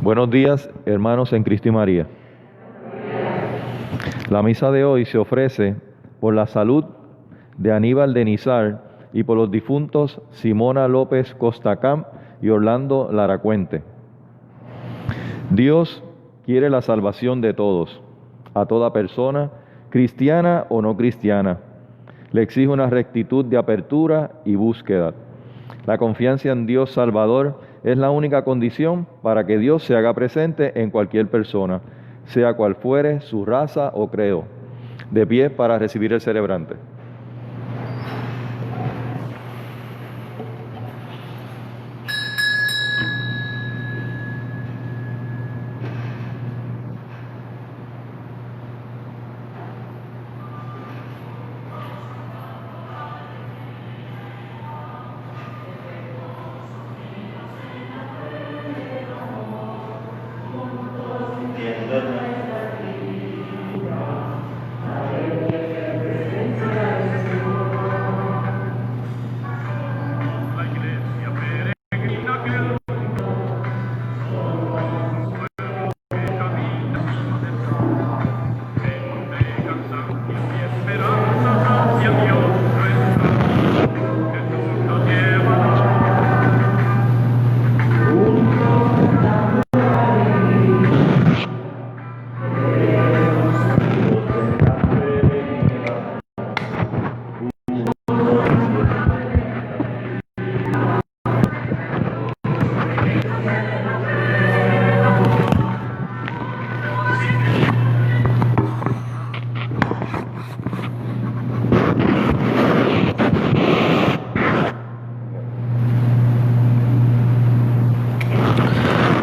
Buenos días, hermanos en Cristo y María. La misa de hoy se ofrece por la salud de Aníbal de Nizar y por los difuntos Simona López Costacam y Orlando Laracuente. Dios quiere la salvación de todos, a toda persona, cristiana o no cristiana. Le exige una rectitud de apertura y búsqueda. La confianza en Dios Salvador es la única condición para que Dios se haga presente en cualquier persona, sea cual fuere su raza o credo. De pie para recibir el celebrante.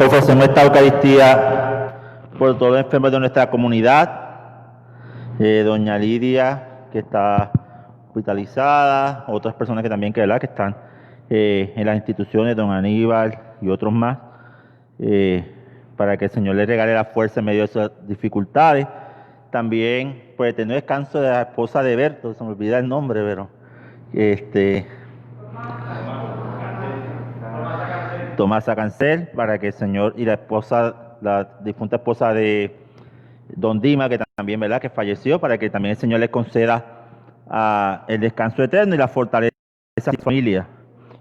Ofrecemos esta Eucaristía por todos los enfermos de nuestra comunidad, doña Lidia, que está hospitalizada, otras personas que también que están en las instituciones, don Aníbal y otros más, para que el Señor les regale la fuerza en medio de esas dificultades. También por el eterno descanso de la esposa de Berto, se me olvida el nombre, pero Tomasa Cancel, para que el Señor y la difunta esposa de don Dima, que también, que falleció, para que también el Señor les conceda el descanso eterno y la fortaleza de su familia.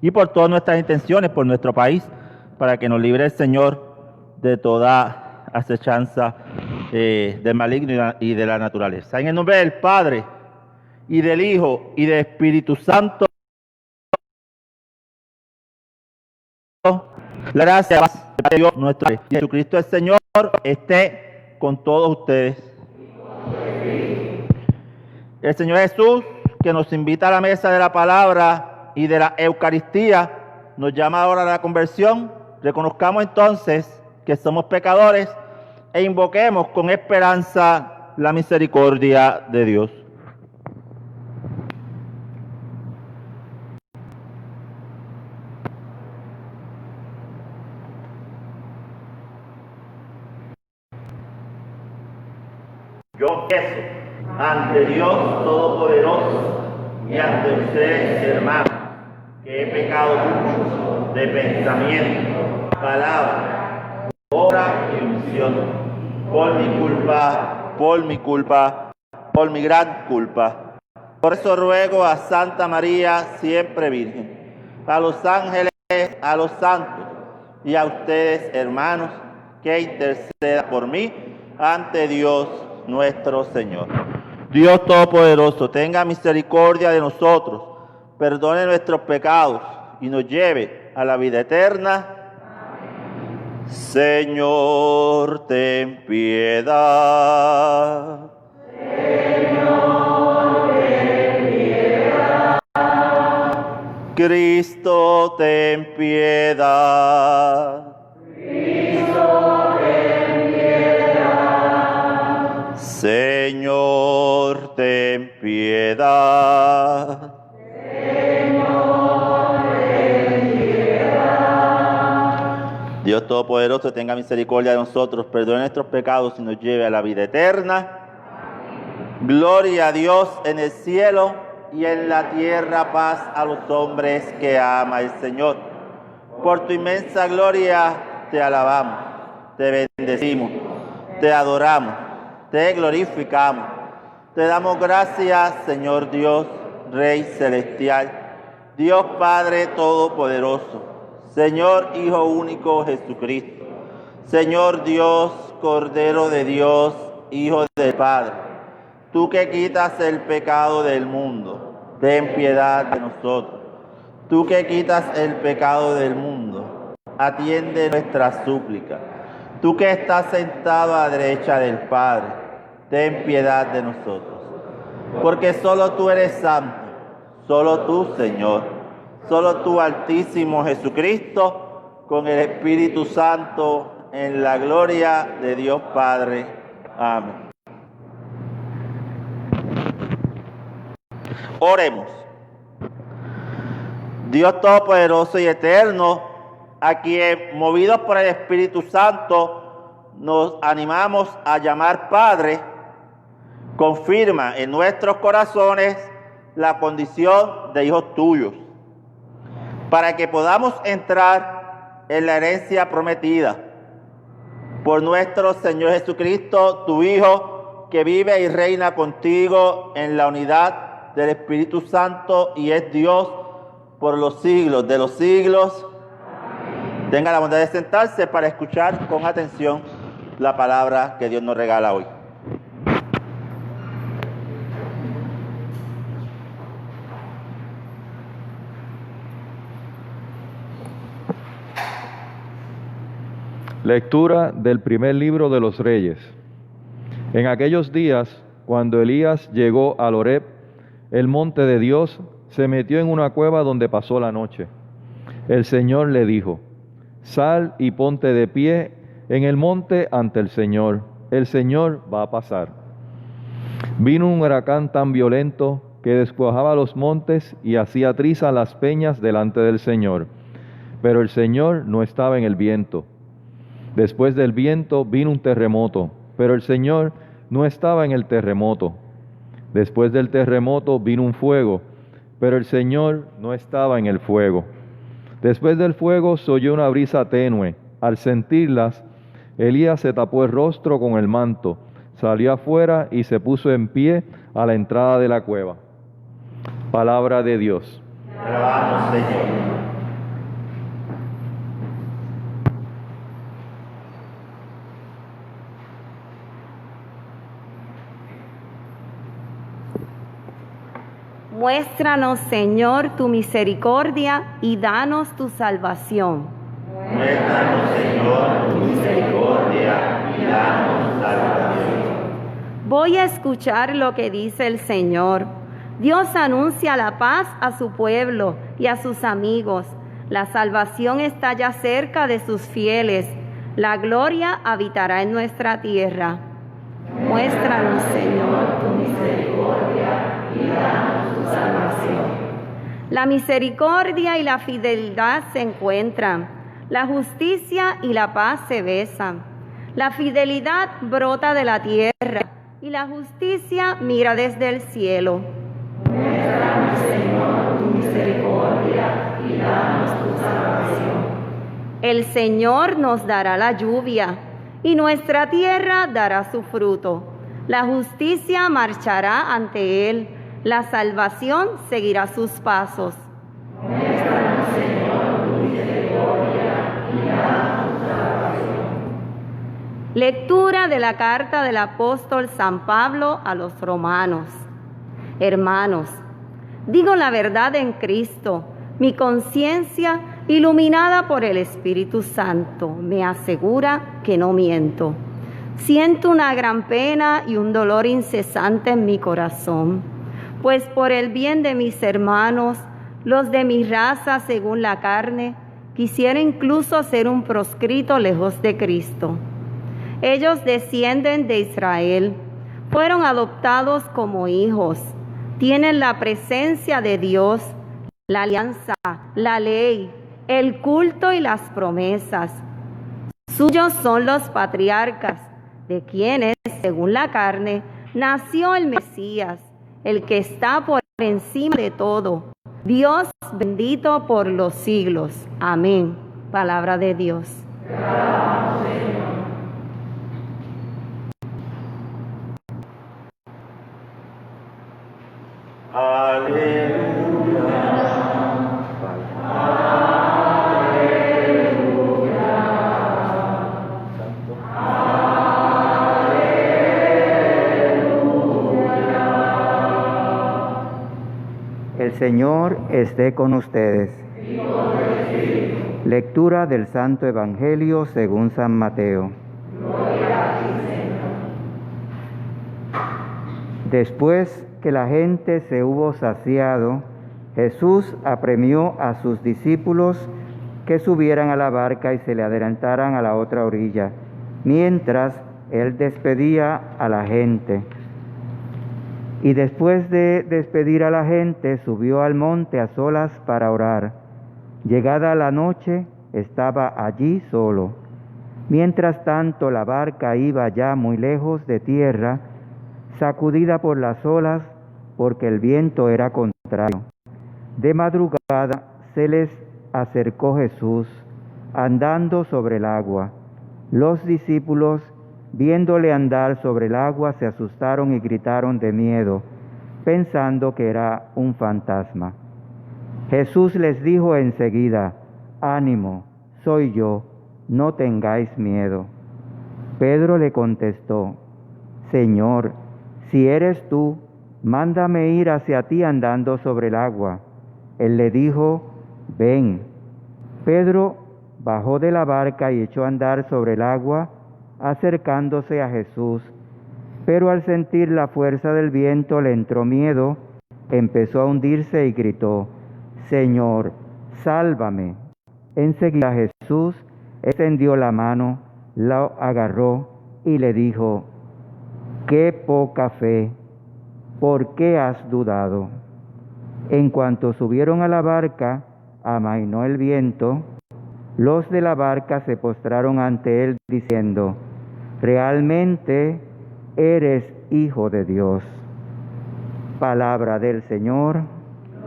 Y por todas nuestras intenciones, por nuestro país, para que nos libre el Señor de toda acechanza del maligno y de la naturaleza. En el nombre del Padre, y del Hijo, y del Espíritu Santo, la gracia de Dios nuestro Padre, Jesucristo el Señor, esté con todos ustedes. El Señor Jesús, que nos invita a la mesa de la palabra y de la Eucaristía, nos llama ahora a la conversión. Reconozcamos entonces que somos pecadores e invoquemos con esperanza la misericordia de Dios. Yo confieso ante Dios Todopoderoso y ante ustedes, hermanos, que he pecado mucho de pensamiento, palabra, obra y omisión, por mi culpa, por mi gran culpa. Por eso ruego a Santa María, siempre Virgen, a los ángeles, a los santos y a ustedes, hermanos, que intercedan por mí ante Dios nuestro Señor. Dios Todopoderoso, tenga misericordia de nosotros, perdone nuestros pecados y nos lleve a la vida eterna. Amén. Señor, ten piedad. Señor, ten piedad. Cristo, ten piedad. Señor, ten piedad. Señor, ten piedad. Dios Todopoderoso, tenga misericordia de nosotros, perdone nuestros pecados y nos lleve a la vida eterna. Amén. Gloria a Dios en el cielo y en la tierra paz a los hombres que ama el Señor. Por tu inmensa gloria te alabamos. te bendecimos, te adoramos, te glorificamos. Te damos gracias, Señor Dios, Rey celestial, Dios Padre todopoderoso, Señor Hijo único Jesucristo, Señor Dios, Cordero de Dios, Hijo del Padre. Tú que quitas el pecado del mundo, ten piedad de nosotros. Tú que quitas el pecado del mundo, atiende nuestra súplica. Tú que estás sentado a la derecha del Padre, ten piedad de nosotros. Porque solo tú eres santo, solo tú, Señor, solo tú, Altísimo Jesucristo, con el Espíritu Santo, en la gloria de Dios Padre. Amén. Oremos. Dios Todopoderoso y Eterno, a quien, movidos por el Espíritu Santo, nos animamos a llamar Padre, confirma en nuestros corazones la condición de hijos tuyos, para que podamos entrar en la herencia prometida por nuestro Señor Jesucristo, tu Hijo, que vive y reina contigo en la unidad del Espíritu Santo y es Dios por los siglos de los siglos. Amén. Tenga la bondad de sentarse para escuchar con atención la palabra que Dios nos regala hoy. Lectura del primer libro de los Reyes. En aquellos días, cuando Elías llegó al Horeb, el monte de Dios, se metió en una cueva donde pasó la noche. El Señor le dijo: sal y ponte de pie en el monte ante el Señor va a pasar. Vino un huracán tan violento que descuajaba los montes y hacía trizas las peñas delante del Señor. Pero el Señor no estaba en el viento. Después del viento vino un terremoto, pero el Señor no estaba en el terremoto. Después del terremoto vino un fuego, pero el Señor no estaba en el fuego. Después del fuego se oyó una brisa tenue. Al sentirlas, Elías se tapó el rostro con el manto, salió afuera y se puso en pie a la entrada de la cueva. Palabra de Dios. Te alabamos, Señor. Muéstranos, Señor, tu misericordia y danos tu salvación. Muéstranos, Señor, tu misericordia y danos tu salvación. Voy a escuchar lo que dice el Señor. Dios anuncia la paz a su pueblo y a sus amigos. La salvación está ya cerca de sus fieles. La gloria habitará en nuestra tierra. Muéstranos, Señor, tu misericordia y danos tu salvación. La misericordia y la fidelidad se encuentran. La justicia y la paz se besan. La fidelidad brota de la tierra y la justicia mira desde el cielo. Muéstranos, Señor, tu misericordia y danos tu salvación. El Señor nos dará la lluvia y nuestra tierra dará su fruto. La justicia marchará ante él, la salvación seguirá sus pasos. Muéstranos, Señor, tu misericordia y danos tu salvación. Lectura de la carta del apóstol San Pablo a los romanos. Hermanos, digo la verdad en Cristo. Mi conciencia, iluminada por el Espíritu Santo, me asegura que no miento. Siento una gran pena y un dolor incesante en mi corazón, pues por el bien de mis hermanos, los de mi raza según la carne, quisiera incluso ser un proscrito lejos de Cristo. Ellos descienden de Israel, fueron adoptados como hijos, tienen la presencia de Dios, la alianza, la ley, el culto y las promesas. Suyos son los patriarcas, de quienes, según la carne, nació el Mesías, el que está por encima de todo, Dios bendito por los siglos. Amén. Palabra de Dios. Te alabamos, Señor. Señor esté con ustedes. Lectura del Santo Evangelio según San Mateo. Después que la gente se hubo saciado, Jesús apremió a sus discípulos que subieran a la barca y se le adelantaran a la otra orilla, mientras él despedía a la gente. Y después de despedir a la gente, subió al monte a solas para orar. Llegada la noche, estaba allí solo. Mientras tanto, la barca iba ya muy lejos de tierra, sacudida por las olas, porque el viento era contrario. De madrugada se les acercó Jesús, andando sobre el agua. Los discípulos, viéndole andar sobre el agua, se asustaron y gritaron de miedo, pensando que era un fantasma. Jesús les dijo enseguida: «Ánimo, soy yo, no tengáis miedo». Pedro le contestó: «Señor, si eres tú, mándame ir hacia ti andando sobre el agua». Él le dijo: «Ven». Pedro bajó de la barca y echó a andar sobre el agua, acercándose a Jesús. Pero al sentir la fuerza del viento le entró miedo, empezó a hundirse y gritó: «Señor, sálvame». Enseguida Jesús extendió la mano, lo agarró y le dijo: «Qué poca fe, ¿por qué has dudado?». En cuanto subieron a la barca, amainó el viento. Los de la barca se postraron ante él diciendo: «Realmente eres Hijo de Dios». Palabra del Señor.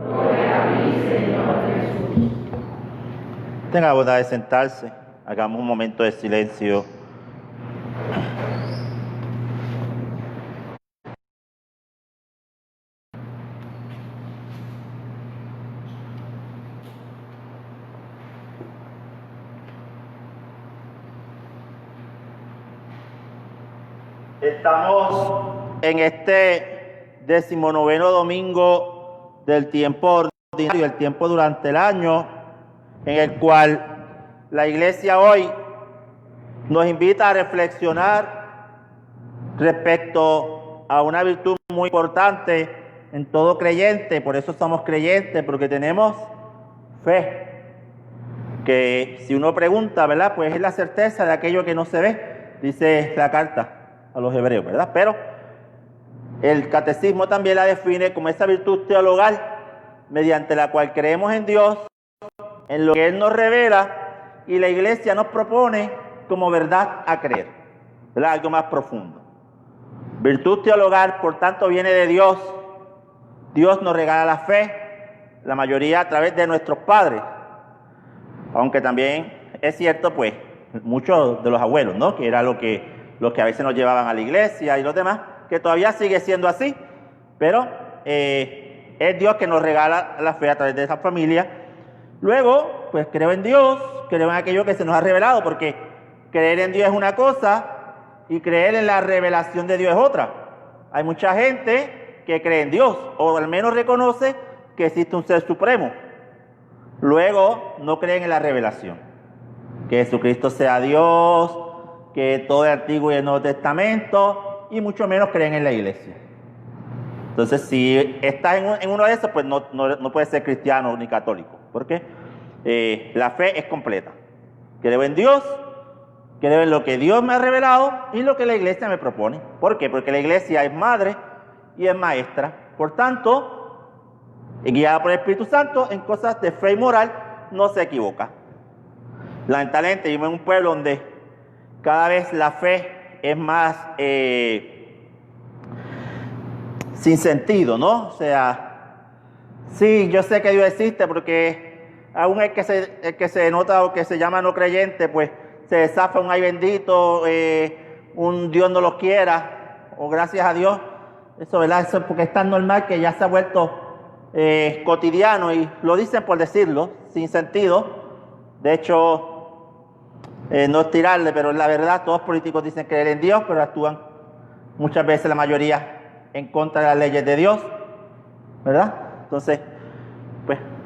Gloria a ti, Señor Jesús. Tenga la bondad de sentarse. Hagamos un momento de silencio. Estamos en este 19º domingo del tiempo ordinario, el tiempo durante el año, en el cual la Iglesia hoy nos invita a reflexionar respecto a una virtud muy importante en todo creyente. Por eso somos creyentes, porque tenemos fe. Que si uno pregunta, ¿verdad? Pues es la certeza de aquello que no se ve, dice la carta a los hebreos, ¿verdad? Pero el catecismo también la define como esa virtud teologal mediante la cual creemos en Dios, en lo que Él nos revela, y la Iglesia nos propone como verdad a creer, ¿verdad? Algo más profundo. Virtud teologal, por tanto, viene de Dios. Dios nos regala la fe, la mayoría a través de nuestros padres, aunque también es cierto, pues, muchos de los abuelos, ¿no? Que era los que a veces nos llevaban a la iglesia y los demás, que todavía sigue siendo así, pero es Dios que nos regala la fe a través de esa familia. Luego, pues creo en Dios, creo en aquello que se nos ha revelado, porque creer en Dios es una cosa y creer en la revelación de Dios es otra. Hay mucha gente que cree en Dios, o al menos reconoce que existe un ser supremo. Luego, no creen en la revelación, que Jesucristo sea Dios, que todo el Antiguo y el Nuevo Testamento, y mucho menos creen en la Iglesia. Entonces, si estás en uno de esos, pues no puedes ser cristiano ni católico, porque la fe es completa. Creo en Dios, creo en lo que Dios me ha revelado y lo que la Iglesia me propone. ¿Por qué? Porque la Iglesia es madre y es maestra. Por tanto, guiada por el Espíritu Santo, en cosas de fe y moral no se equivoca. Lamentablemente, vivimos en un pueblo donde cada vez la fe es más sin sentido, ¿no? O sea, sí, yo sé que Dios existe, porque aún el que se nota o que se llama no creyente, pues se desafa un ay bendito, un Dios no lo quiera, o gracias a Dios. Eso, ¿verdad? Eso es porque es tan normal que ya se ha vuelto cotidiano, y lo dicen por decirlo, sin sentido. De hecho, no es tirarle, pero la verdad, todos los políticos dicen creer en Dios, pero actúan muchas veces, la mayoría, en contra de las leyes de Dios, ¿verdad? Entonces,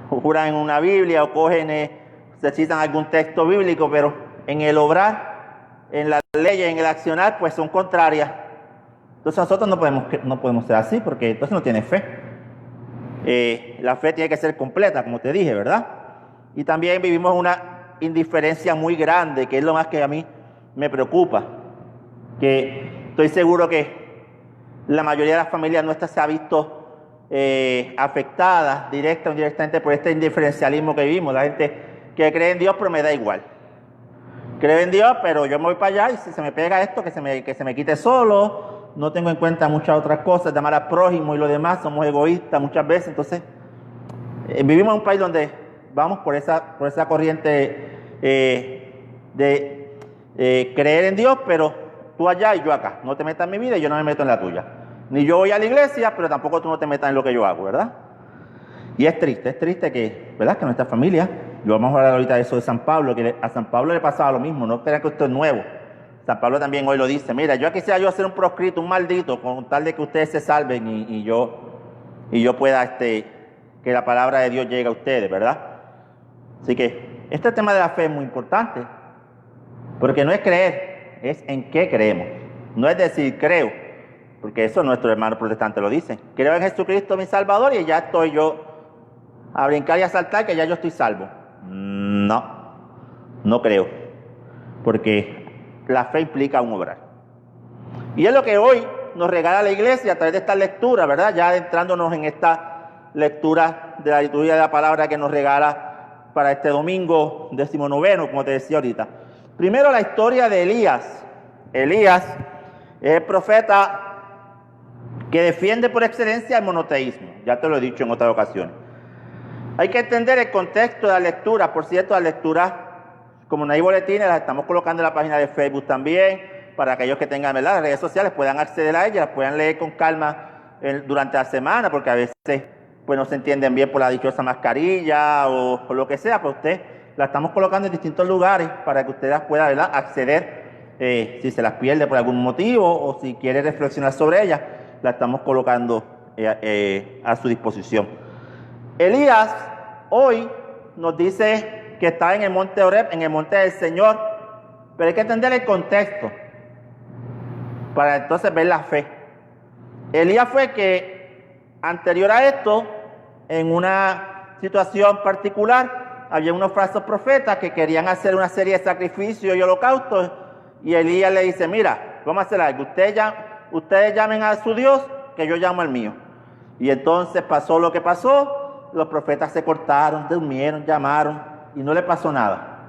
juran en una Biblia o cogen, se citan algún texto bíblico, pero en el obrar, en las leyes, en el accionar, pues son contrarias. Entonces nosotros no podemos ser así, porque entonces no tiene fe. La fe tiene que ser completa, como te dije, ¿verdad? Y también vivimos una indiferencia muy grande, que es lo más que a mí me preocupa, que estoy seguro que la mayoría de las familias nuestras se ha visto afectada directa o indirectamente por este indiferencialismo que vivimos. La gente que cree en Dios, pero me da igual. Creo en Dios, pero yo me voy para allá y si se me pega esto, que se me quite solo. No tengo en cuenta muchas otras cosas, llamar al prójimo y lo demás. Somos egoístas muchas veces. Entonces, vivimos en un país donde vamos por esa corriente de creer en Dios, pero tú allá y yo acá. No te metas en mi vida y yo no me meto en la tuya. Ni yo voy a la iglesia, pero tampoco tú no te metas en lo que yo hago, ¿verdad? Y es triste que, ¿verdad? Que nuestra familia, y vamos a hablar ahorita de eso de San Pablo, que a San Pablo le pasaba lo mismo, no crean que esto es nuevo. San Pablo también hoy lo dice, mira, yo quisiera yo ser un proscrito, un maldito, con tal de que ustedes se salven y yo pueda, que la palabra de Dios llegue a ustedes, ¿verdad? Así que este tema de la fe es muy importante, porque no es creer, es en qué creemos. No es decir creo, porque eso nuestros hermanos protestantes lo dicen. Creo en Jesucristo mi Salvador y ya estoy yo a brincar y a saltar que ya yo estoy salvo. No creo, porque la fe implica un obrar. Y es lo que hoy nos regala la iglesia a través de esta lectura, ¿verdad? Ya adentrándonos en esta lectura de la liturgia de la palabra que nos regala para este domingo 19, como te decía ahorita. Primero la historia de Elías. Elías es el profeta que defiende por excelencia el monoteísmo. Ya te lo he dicho en otras ocasiones. Hay que entender el contexto de la lectura. Por cierto, la lectura, como no hay boletines, las estamos colocando en la página de Facebook también, para aquellos que tengan, ¿verdad?, las redes sociales puedan acceder a ellas, las puedan leer con calma durante la semana, porque a veces pues no se entienden bien por la dichosa mascarilla o lo que sea, pues usted la estamos colocando en distintos lugares para que usted las pueda, ¿verdad?, acceder, si se las pierde por algún motivo o si quiere reflexionar sobre ellas, la estamos colocando a su disposición. Elías hoy nos dice que está en el monte Oreb, en el monte del Señor, pero hay que entender el contexto para entonces ver la fe. Elías fue que anterior a esto, en una situación particular, había unos falsos profetas que querían hacer una serie de sacrificios y holocaustos, y Elías le dice, mira, vamos a hacer algo, ustedes llamen a su Dios, que yo llamo al mío. Y entonces pasó lo que pasó, los profetas se cortaron, durmieron, llamaron, y no le pasó nada.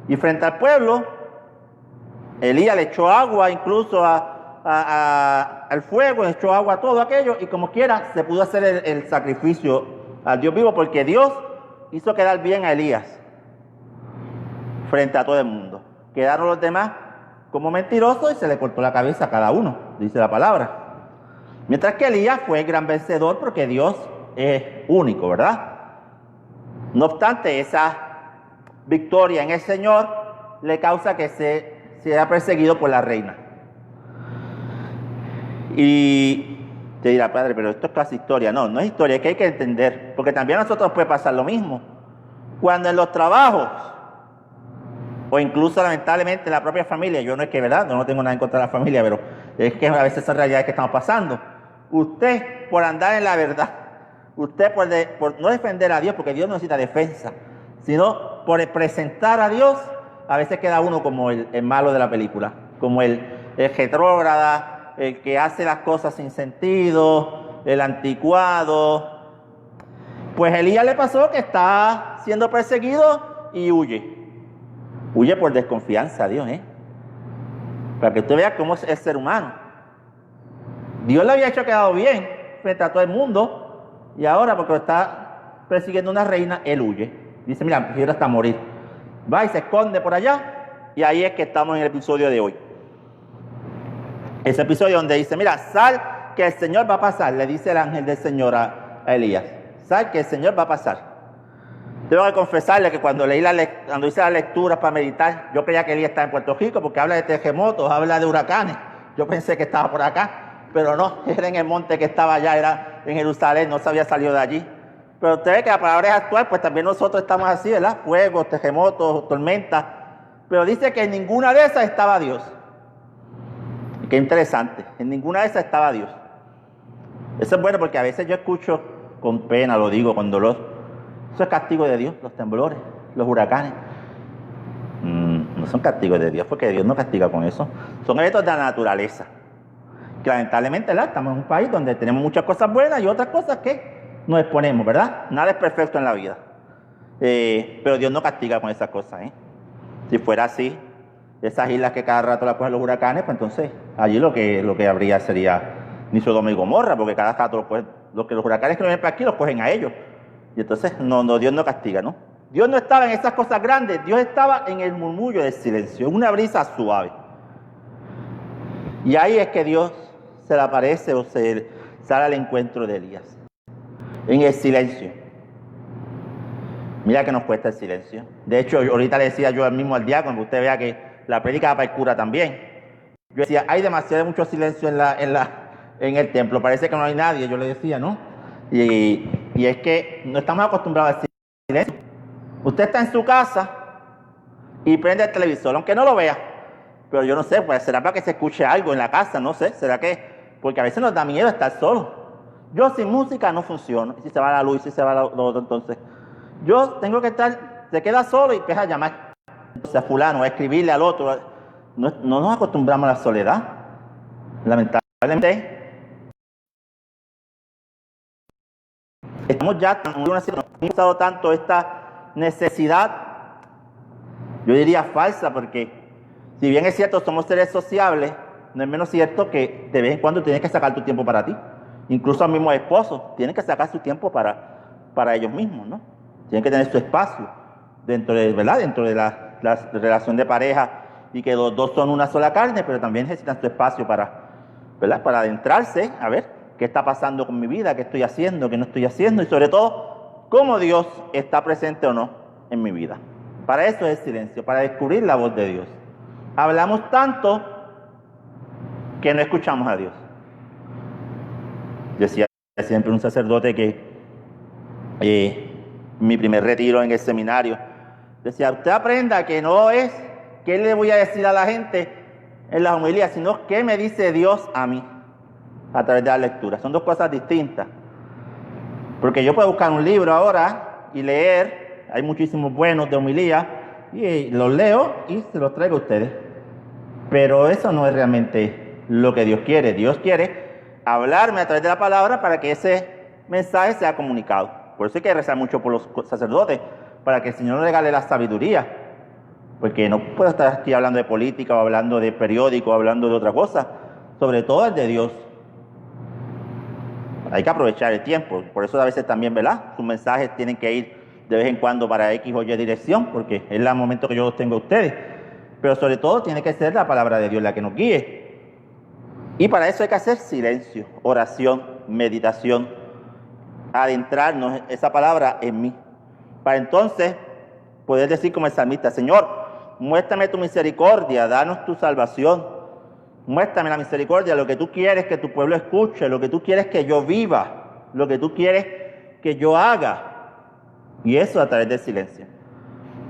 Y frente al pueblo, Elías le echó agua incluso al fuego, le echó agua a todo aquello, y como quiera se pudo hacer el sacrificio al Dios vivo, porque Dios hizo quedar bien a Elías frente a todo el mundo. Quedaron los demás como mentirosos y se le cortó la cabeza a cada uno, dice la palabra. Mientras que Elías fue el gran vencedor porque Dios es único, ¿verdad? No obstante, esa victoria en el Señor le causa que sea perseguido por la reina. Y te dirá, padre, pero esto es casi historia. No, no es historia, es que hay que entender, porque también a nosotros puede pasar lo mismo. Cuando en los trabajos, o incluso lamentablemente en la propia familia, yo no es que, ¿verdad?, no tengo nada en contra de la familia, pero es que a veces son realidades que estamos pasando. Usted, por andar en la verdad, usted por no defender a Dios, porque Dios no necesita defensa, sino por presentar a Dios, a veces queda uno como el malo de la película, como el retrógrada, el que hace las cosas sin sentido, el anticuado. Pues a Elías le pasó que está siendo perseguido y huye. Huye por desconfianza a Dios, para que usted vea cómo es el ser humano. Dios le había hecho quedado bien frente a todo el mundo, y ahora porque lo está persiguiendo una reina, él huye. Dice, mira, prefiero hasta morir. Va y se esconde por allá, y ahí es que estamos en el episodio de hoy. Ese episodio donde dice, mira, sal que el Señor va a pasar, le dice el ángel del Señor a Elías. Sal que el Señor va a pasar. Tengo que confesarle que cuando hice la lectura para meditar, yo creía que Elías estaba en Puerto Rico porque habla de terremotos, habla de huracanes. Yo pensé que estaba por acá, pero no, era en el monte que estaba allá, era en Jerusalén, no se había salido de allí. Pero usted ve que la palabra es actual, pues también nosotros estamos así, ¿verdad? Fuegos, terremotos, tormentas. Pero dice que en ninguna de esas estaba Dios. Y qué interesante, en ninguna de esas estaba Dios. Eso es bueno porque a veces yo escucho con pena, lo digo, con dolor. Eso es castigo de Dios, los temblores, los huracanes. No son castigos de Dios, porque Dios no castiga con eso. Son eventos de la naturaleza. Que lamentablemente, ¿verdad? Estamos en un país donde tenemos muchas cosas buenas y otras cosas que nos exponemos, ¿verdad? Nada es perfecto en la vida. Pero Dios no castiga con esas cosas, ¿eh? Si fuera así, esas islas que cada rato las cogen los huracanes, pues entonces allí lo que habría sería ni Sodoma y Gomorra, porque cada rato los huracanes que vienen para aquí los cogen a ellos. Y entonces Dios no castiga, ¿no? Dios no estaba en esas cosas grandes, Dios estaba en el murmullo del silencio, en una brisa suave. Y ahí es que Dios se le aparece o se sale al encuentro de Elías, en el silencio. Mira que nos cuesta el silencio. De hecho, ahorita le decía yo mismo al diácono, que usted vea que la prédica va para el cura también. Yo decía, hay mucho silencio en el templo, parece que no hay nadie, yo le decía, ¿no? Y es que no estamos acostumbrados al silencio. Usted está en su casa y prende el televisor, aunque no lo vea. Pero yo no sé, pues será para que se escuche algo en la casa, no sé, será que... Porque a veces nos da miedo estar solo. Yo sin música no funciono. Y si se va la luz, si se va lo otro, entonces... Yo tengo que estar, se queda solo y empieza a llamar a fulano, a escribirle al otro. No nos acostumbramos a la soledad. Lamentablemente... Estamos ya en una situación, hemos usado tanto esta necesidad, yo diría falsa, porque si bien es cierto, somos seres sociables, no es menos cierto que de vez en cuando tienes que sacar tu tiempo para ti. Incluso los mismos esposos tienen que sacar su tiempo para ellos mismos, ¿no? Tienen que tener su espacio dentro de, ¿verdad? Dentro de la relación de pareja y que los dos son una sola carne, pero también necesitan su espacio para, ¿verdad? Para adentrarse, a ver qué está pasando con mi vida, qué estoy haciendo, qué no estoy haciendo y sobre todo, cómo Dios está presente o no en mi vida. Para eso es el silencio, para descubrir la voz de Dios. Hablamos tanto que no escuchamos a Dios. Decía siempre un sacerdote que mi primer retiro en el seminario, decía, usted aprenda que no es qué le voy a decir a la gente en las homilías, sino qué me dice Dios a mí a través de la lectura. Son dos cosas distintas. Porque yo puedo buscar un libro ahora y leer, hay muchísimos buenos de homilía, y los leo y se los traigo a ustedes. Pero eso no es realmente lo que Dios quiere. Dios quiere hablarme a través de la palabra para que ese mensaje sea comunicado. Por eso hay que rezar mucho por los sacerdotes, para que el Señor nos regale la sabiduría. Porque no puedo estar aquí hablando de política, o hablando de periódico, o hablando de otra cosa. Sobre todo el de Dios. Hay que aprovechar el tiempo. Por eso a veces también, ¿verdad? Sus mensajes tienen que ir de vez en cuando para X o Y dirección, porque es el momento que yo los tengo a ustedes. Pero sobre todo tiene que ser la palabra de Dios la que nos guíe. Y para eso hay que hacer silencio, oración, meditación, adentrarnos esa palabra en mí. Para entonces poder decir como el salmista, Señor, muéstrame tu misericordia, danos tu salvación. Muéstrame la misericordia, lo que tú quieres que tu pueblo escuche, lo que tú quieres que yo viva, lo que tú quieres que yo haga. Y eso a través del silencio.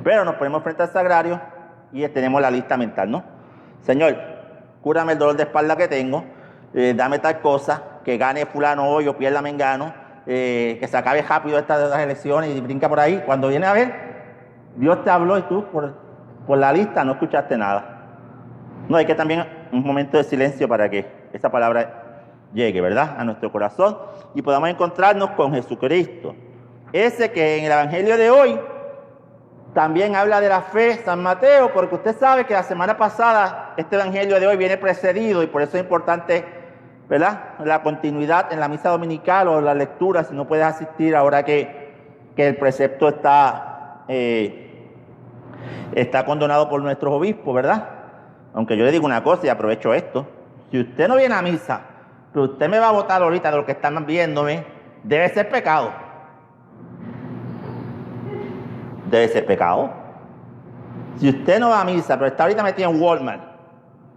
Pero nos ponemos frente al sagrario y tenemos la lista mental, ¿no? Señor, cúrame el dolor de espalda que tengo, dame tal cosa, que gane fulano hoy o pierda mengano, que se acabe rápido estas elecciones y brinca por ahí. Cuando viene a ver, Dios te habló y tú por la lista no escuchaste nada. No, hay que también un momento de silencio para que esa palabra llegue, ¿verdad?, a nuestro corazón y podamos encontrarnos con Jesucristo. Ese que en el Evangelio de hoy también habla de la fe, San Mateo, porque usted sabe que la semana pasada este Evangelio de hoy viene precedido y por eso es importante, ¿verdad?, la continuidad en la misa dominical o la lectura, si no puedes asistir ahora que el precepto está condonado por nuestros obispos, ¿verdad? Aunque yo le digo una cosa y aprovecho esto, si usted no viene a misa, pero usted me va a votar ahorita de lo que están viéndome, debe ser pecado. Debe ser pecado. Si usted no va a misa, pero está ahorita metido en Walmart,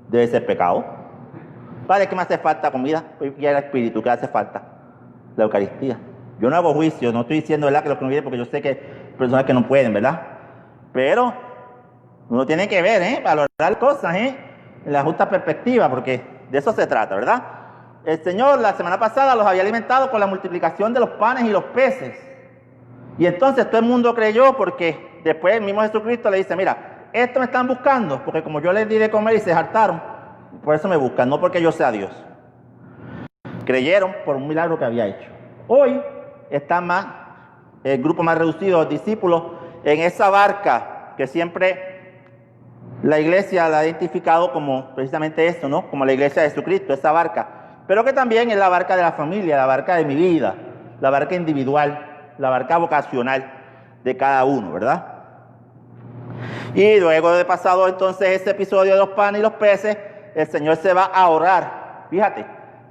debe ser pecado. Padre, ¿qué me hace falta? Comida y el Espíritu, ¿qué hace falta? La Eucaristía. Yo no hago juicio, no estoy diciendo, ¿verdad?, que los que no vienen, porque yo sé que hay personas que no pueden, ¿verdad? Pero uno tiene que ver, valorar cosas, en la justa perspectiva, porque de eso se trata, ¿verdad? El Señor la semana pasada los había alimentado con la multiplicación de los panes y los peces. Y entonces todo el mundo creyó, porque después el mismo Jesucristo le dice, mira, esto me están buscando, porque como yo les di de comer y se hartaron, por eso me buscan, no porque yo sea Dios. Creyeron por un milagro que había hecho. Hoy está más, el grupo más reducido, los discípulos, en esa barca que siempre la iglesia la ha identificado como precisamente esto, ¿no? Como la iglesia de Jesucristo, esa barca. Pero que también es la barca de la familia, la barca de mi vida, la barca individual, la barca vocacional de cada uno, ¿verdad? Y luego de pasado entonces ese episodio de los panes y los peces, el Señor se va a orar. Fíjate,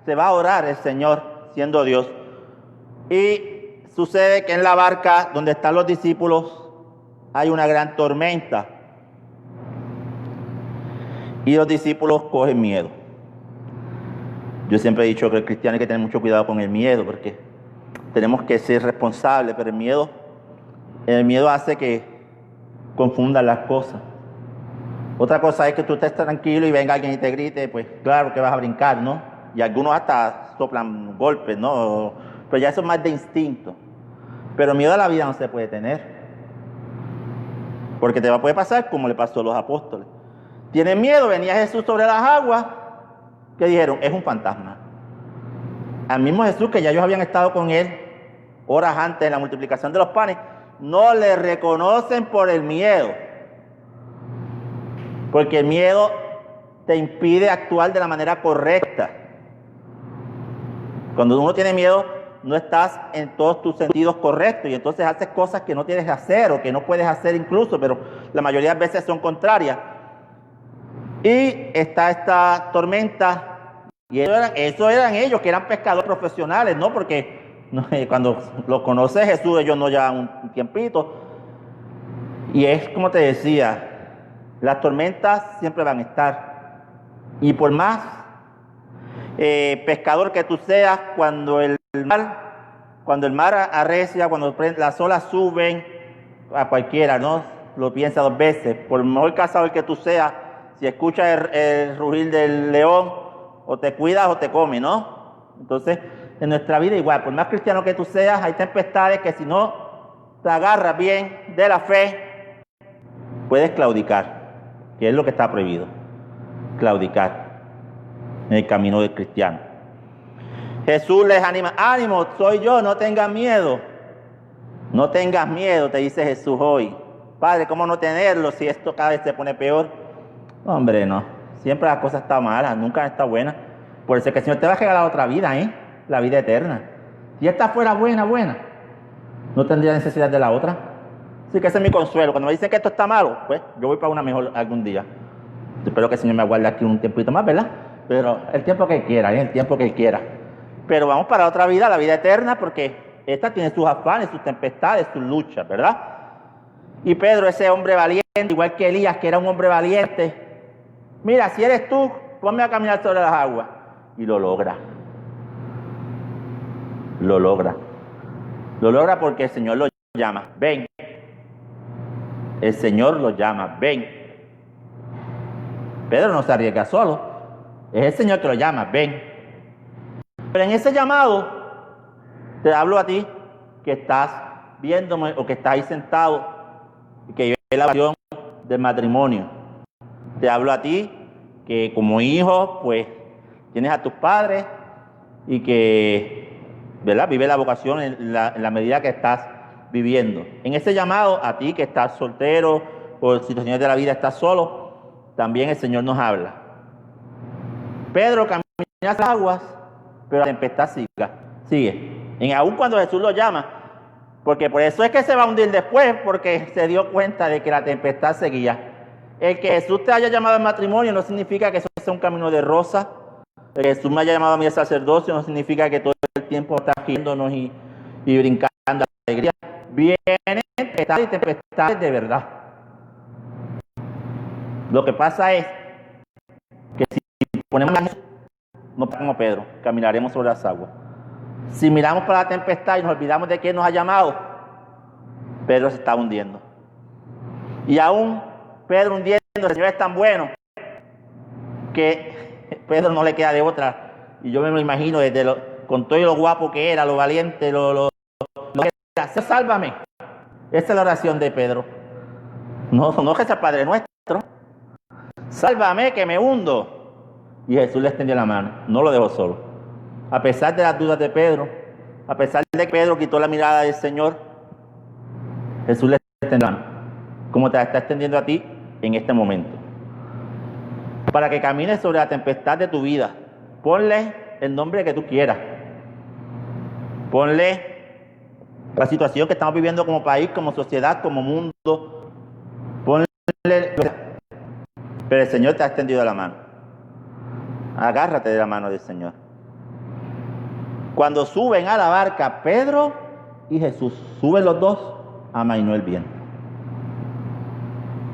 se va a orar el Señor siendo Dios. Y sucede que en la barca donde están los discípulos hay una gran tormenta. Y los discípulos cogen miedo. Yo siempre he dicho que el cristiano hay que tener mucho cuidado con el miedo, porque tenemos que ser responsables, pero el miedo hace que confundan las cosas. Otra cosa es que tú estés tranquilo y venga alguien y te grite, pues claro que vas a brincar, ¿no? Y algunos hasta soplan golpes, ¿no? Pero ya eso es más de instinto. Pero miedo a la vida no se puede tener, porque te puede pasar como le pasó a los apóstoles. Tienen miedo, venía Jesús sobre las aguas, que dijeron, es un fantasma. Al mismo Jesús, que ya ellos habían estado con él horas antes de la multiplicación de los panes, no le reconocen por el miedo, porque el miedo te impide actuar de la manera correcta. Cuando uno tiene miedo, no estás en todos tus sentidos correctos y entonces haces cosas que no tienes que hacer o que no puedes hacer incluso, pero la mayoría de veces son contrarias. Y está esta tormenta, y eso eran ellos que eran pescadores profesionales, ¿no? Porque cuando los conoce Jesús, ellos no llevan un tiempito. Y es como te decía, las tormentas siempre van a estar. Y por más pescador que tú seas, cuando el mar arrecia, cuando las olas suben, a cualquiera, ¿no? Lo piensa dos veces. Por mejor cazador que tú seas, si escuchas el rugir del león, o te cuidas o te come, ¿no? Entonces, en nuestra vida igual, por más cristiano que tú seas, hay tempestades que si no te agarras bien de la fe, puedes claudicar, que es lo que está prohibido, claudicar en el camino del cristiano. Jesús les anima, ánimo, soy yo, no tengas miedo. No tengas miedo, te dice Jesús hoy. Padre, ¿cómo no tenerlo si esto cada vez se pone peor? Hombre, no. Siempre las cosas están malas, nunca está buena. Por eso es que el Señor te va a regalar otra vida, la vida eterna. Si esta fuera buena, no tendría necesidad de la otra. Así que ese es mi consuelo. Cuando me dicen que esto está malo, pues yo voy para una mejor algún día. Espero que el Señor me aguarde aquí un tiempito más, ¿verdad? Pero el tiempo que quiera, el tiempo que quiera. Pero vamos para otra vida, la vida eterna, porque esta tiene sus afanes, sus tempestades, sus luchas, ¿verdad? Y Pedro, ese hombre valiente, igual que Elías, que era un hombre valiente, mira, si eres tú, ponme a caminar sobre las aguas. Y lo logra. Lo logra. Lo logra porque el Señor lo llama, ven. El Señor lo llama, ven. Pedro no se arriesga solo. Es el Señor que lo llama, ven. Pero en ese llamado, te hablo a ti que estás viéndome o que estás ahí sentado y que yo la pasión del matrimonio. Te hablo a ti que como hijo, pues, tienes a tus padres y que, ¿verdad?, vive la vocación en la medida que estás viviendo. En ese llamado, a ti que estás soltero o en situaciones de la vida estás solo, también el Señor nos habla. Pedro camina las aguas, pero la tempestad sigue. Y aún cuando Jesús lo llama, porque por eso es que se va a hundir después, porque se dio cuenta de que la tempestad seguía. El que Jesús te haya llamado al matrimonio no significa que eso sea un camino de rosa. El que Jesús me haya llamado a mí al sacerdocio no significa que todo el tiempo está riéndonos y brincando de alegría. Vienen tempestades y tempestades de verdad. Lo que pasa es que si ponemos a Jesús, no como Pedro, caminaremos sobre las aguas. Si miramos para la tempestad y nos olvidamos de quién nos ha llamado, Pedro se está hundiendo. Y aún Pedro hundiendo, el Señor es tan bueno que Pedro no le queda de otra. Y yo me lo imagino con todo lo guapo que era, lo valiente, lo que era. Sálvame. Esa es la oración de Pedro. No que sea Padre Nuestro. Sálvame que me hundo. Y Jesús le extendió la mano, no lo dejó solo. A pesar de las dudas de Pedro, a pesar de que Pedro quitó la mirada del Señor, Jesús le extendió la mano, como te la está extendiendo a ti en este momento, para que camines sobre la tempestad de tu vida. Ponle el nombre que tú quieras. Ponle la situación que estamos viviendo como país, como sociedad, como mundo. Ponle, pero el Señor te ha extendido la mano. Agárrate de la mano del Señor. Cuando suben a la barca Pedro y Jesús, suben los dos, amainó el viento.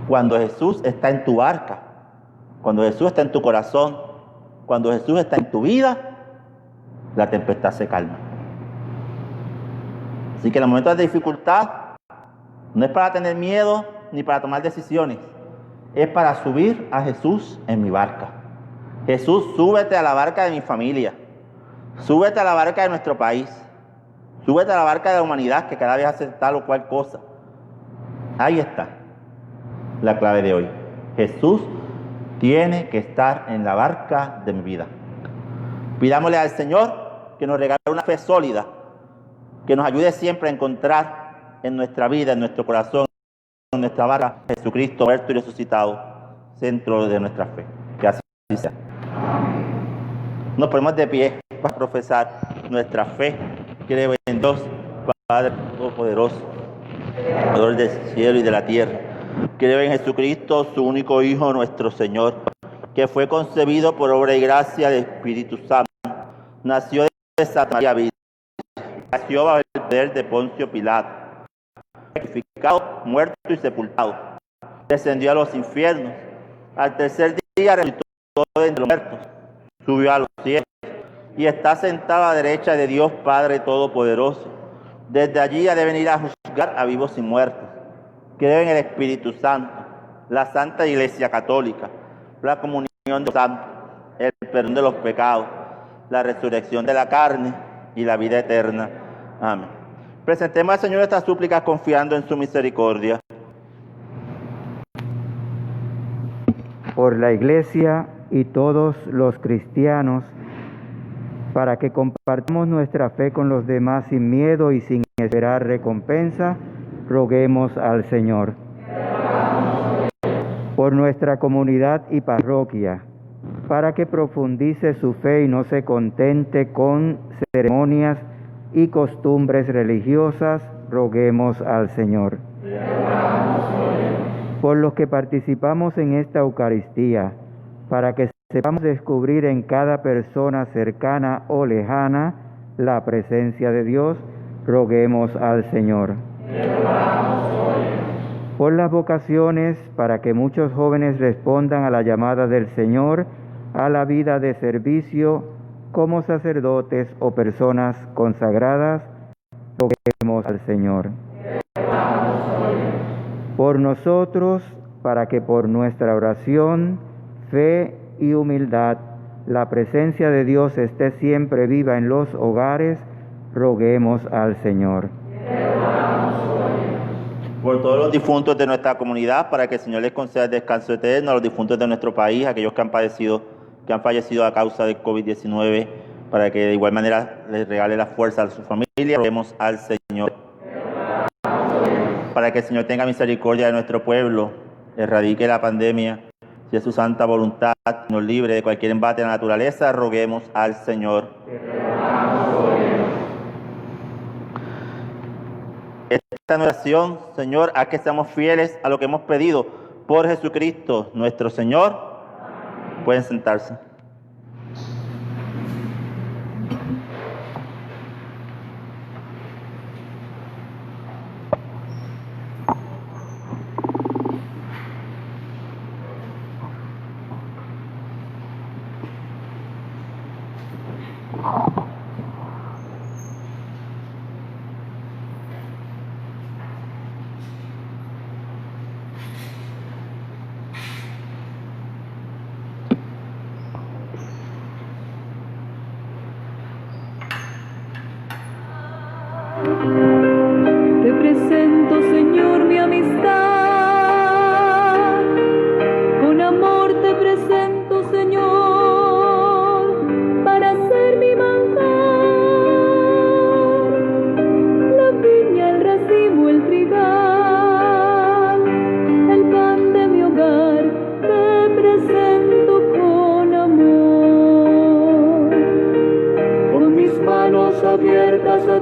Cuando Jesús está en tu barca, cuando Jesús está en tu corazón, cuando Jesús está en tu vida, la tempestad se calma. Así que en los momentos de dificultad no es para tener miedo ni para tomar decisiones, es para subir a Jesús en mi barca. Jesús, súbete a la barca de mi familia, súbete a la barca de nuestro país, súbete a la barca de la humanidad que cada vez hace tal o cual cosa. Ahí está la clave de hoy. Jesús tiene que estar en la barca de mi vida. Pidámosle al Señor que nos regale una fe sólida, que nos ayude siempre a encontrar en nuestra vida, en nuestro corazón, en nuestra barca, Jesucristo muerto y resucitado, centro de nuestra fe. Que así sea. Nos ponemos de pie para profesar nuestra fe. Creo en Dios, Padre Todopoderoso, Creador del cielo y de la tierra. Creo en Jesucristo, su único Hijo, nuestro Señor, que fue concebido por obra y gracia del Espíritu Santo. Nació de Santa María Virgen. Nació bajo el poder de Poncio Pilato. Sacrificado, muerto y sepultado. Descendió a los infiernos. Al tercer día resucitó de entre los muertos. Subió a los cielos y está sentado a la derecha de Dios Padre Todopoderoso. Desde allí ha de venir a juzgar a vivos y muertos. Creo en el Espíritu Santo, la Santa Iglesia Católica, la comunión de los santos, el perdón de los pecados, la resurrección de la carne y la vida eterna. Amén. Presentemos al Señor estas súplicas confiando en su misericordia. Por la Iglesia y todos los cristianos, para que compartamos nuestra fe con los demás sin miedo y sin esperar recompensa, roguemos al Señor. Por nuestra comunidad y parroquia, para que profundice su fe y no se contente con ceremonias y costumbres religiosas, roguemos al Señor. Por los que participamos en esta Eucaristía, para que sepamos descubrir en cada persona cercana o lejana la presencia de Dios, roguemos al Señor. Por las vocaciones, para que muchos jóvenes respondan a la llamada del Señor a la vida de servicio como sacerdotes o personas consagradas, roguemos al Señor. Por nosotros, para que por nuestra oración, fe y humildad, la presencia de Dios esté siempre viva en los hogares, roguemos al Señor. Por todos los difuntos de nuestra comunidad, para que el Señor les conceda el descanso eterno, a los difuntos de nuestro país, aquellos que han fallecido a causa del COVID-19, para que de igual manera les regale la fuerza a su familia, roguemos al Señor. Para que el Señor tenga misericordia de nuestro pueblo, erradique la pandemia, si es su santa voluntad, nos libre de cualquier embate de la naturaleza, roguemos al Señor. Esta oración, Señor, haz que seamos fieles a lo que hemos pedido por Jesucristo, nuestro Señor. Pueden sentarse.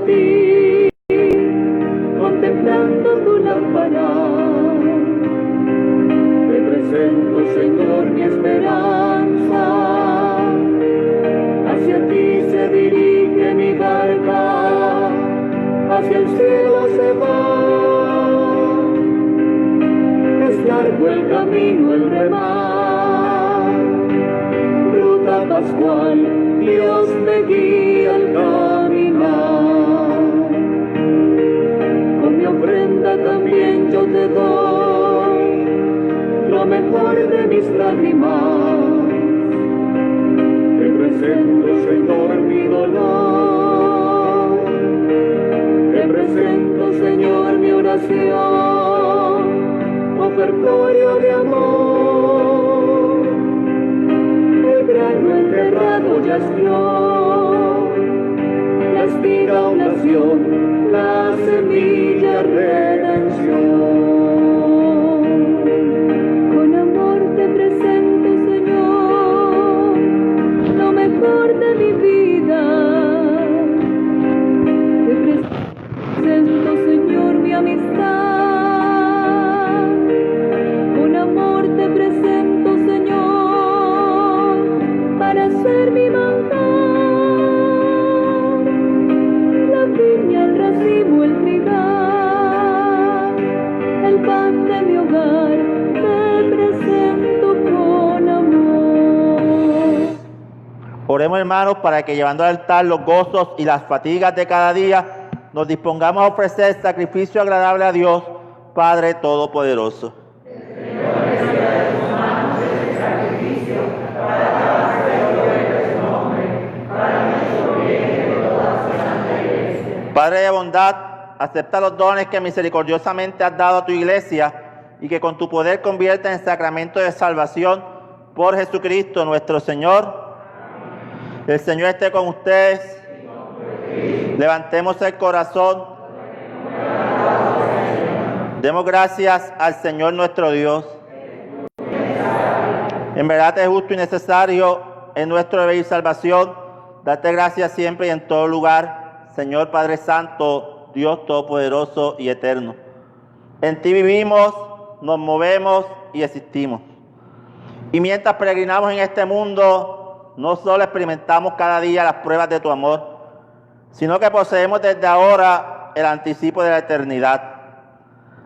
ti, contemplando tu lámpara. Te presento, Señor, mi esperanza. Hacia ti se dirige mi barca, hacia el cielo se va. Es largo el camino, el remar. Ruta pascual, Dios me guía al caminar. Con mi ofrenda también yo te doy lo mejor de mis lágrimas. Te presento, Señor, mi dolor. Te presento, Señor, mi oración, ofertorio de amor. El grano enterrado ya es flor, la espiga oración, la semilla redención. Con amor te presento, Señor, lo mejor de mi vida. Te presento, Señor, mi amistad. Con amor te presento, Señor, para ser mi manjar. La viña, el racimo, el trigal, el pan de mi hogar, te presento con amor. Oremos, hermanos, para que llevando al altar los gozos y las fatigas de cada día, nos dispongamos a ofrecer sacrificio agradable a Dios, Padre Todopoderoso. Padre de bondad, acepta los dones que misericordiosamente has dado a tu iglesia y que con tu poder convierta en sacramento de salvación por Jesucristo nuestro Señor. El Señor esté con ustedes. Levantemos el corazón. Demos gracias al Señor nuestro Dios. En verdad es justo y necesario, en nuestro deber y salvación, darte gracias siempre y en todo lugar, Señor Padre Santo, Dios Todopoderoso y Eterno. En ti vivimos, nos movemos y existimos. Y mientras peregrinamos en este mundo, no solo experimentamos cada día las pruebas de tu amor, sino que poseemos desde ahora el anticipo de la eternidad.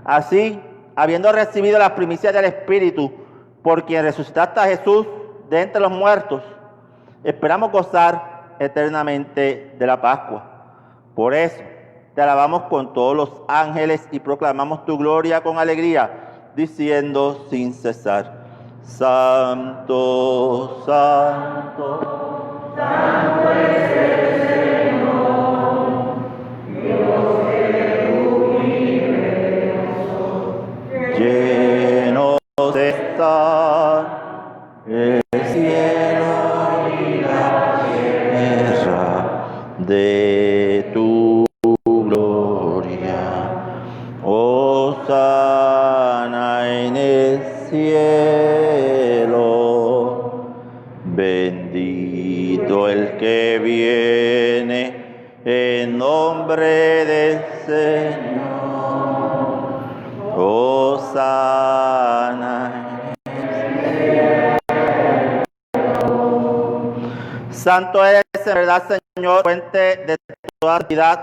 Así, habiendo recibido las primicias del Espíritu, por quien resucitaste a Jesús de entre los muertos, esperamos gozar eternamente de la Pascua. Por eso, te alabamos con todos los ángeles y proclamamos tu gloria con alegría, diciendo sin cesar: Santo, Santo, Santo es el Señor, Dios del universo. Llenos está el cielo y la tierra de tu gloria. Hosana en el cielo. Bendito el que viene en nombre del Señor. Hosana. Santo eres en verdad, Señor, fuente de toda santidad.